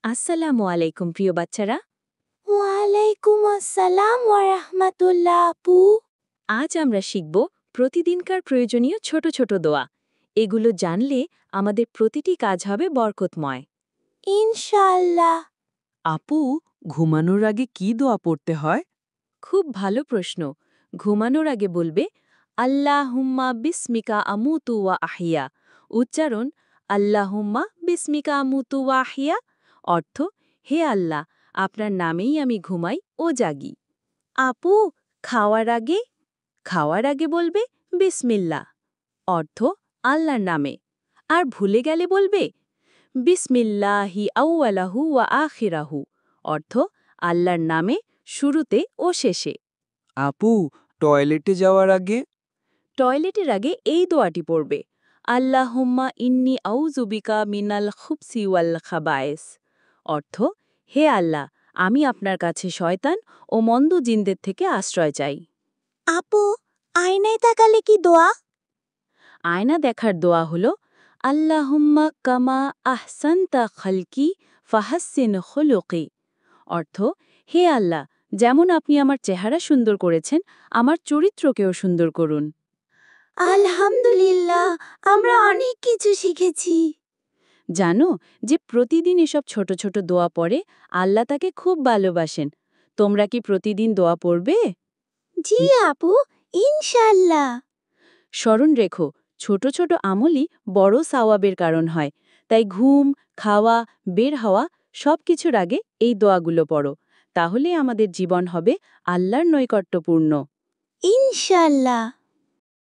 আসসালামু আলাইকুম প্রিয় বাচ্চারা। ওয়ালাইকুম আসসালাম ওয়া রাহমাতুল্লাহ আপু। আজ আমরা শিখব প্রতিদিনকার প্রয়োজনীয় ছোট ছোট দোয়া। এগুলো জানলে আমাদের প্রতিটি কাজ হবে বরকতময়। ইনশাআল্লাহ। আপু, ঘুমানোর আগে কি দোয়া পড়তে হয়? খুব ভালো প্রশ্ন। ঘুমানোর আগে বলবে আল্লাহুম্মা বিসমিকা আমুতু ওয়া আহিয়া। উচ্চারণ আল্লাহুম্মা বিসমিকা আমুতু ওয়া আহিয়া। অর্থ হে আল্লাহ, আপনার নামেই আমি ঘুমাই ও জাগি। আপু, খাওয়ার আগে বলবে বিসমিল্লাহ। অর্থ আল্লাহর নামে। আর ভুলে গেলে বলবে বিসমিল্লাহি আউয়ালাহু ওয়া আখিরাহু। অর্থ আল্লাহর নামে শুরুতে ও শেষে। আপু, টয়লেটে যাওয়ার আগে? টয়লেটের আগে এই দোয়াটি পড়বে আল্লাহুম্মা ইন্নি আউযুবিকা মিনাল খুবসি ওয়াল খাবায়েস। অর্থ হে আল্লাহ, আমি আপনার কাছে শয়তান ও মন্দ জিনদের থেকে আশ্রয় চাই। আপু, আয়নায় তাকালে কি দোয়া? আয়না দেখার দোয়া হল আল্লাহুম্মা কামা আহসানতা খালকি ফাহাসিন খুলুকি। অর্থ হে আল্লাহ, যেমন আপনি আমার চেহারা সুন্দর করেছেন, আমার চরিত্রকেও সুন্দর করুন। আলহামদুলিল্লাহ, আমরা অনেক কিছু শিখেছি। জানো যে প্রতিদিন এসব ছোট ছোট দোয়া পড়ে আল্লাহ তাকে খুব ভালোবাসেন। তোমরা কি প্রতিদিন দোয়া পড়বে? জি আপু, ইনশাআল্লাহ। স্মরণ রেখো, ছোট ছোট আমলই বড় সাওয়াবের কারণ হয়। তাই ঘুম, খাওয়া, বের হওয়া সবকিছুর আগে এই দোয়াগুলো পড়ো। তাহলে আমাদের জীবন হবে আল্লাহর নৈকট্যপূর্ণ। ইনশাআল্লাহ।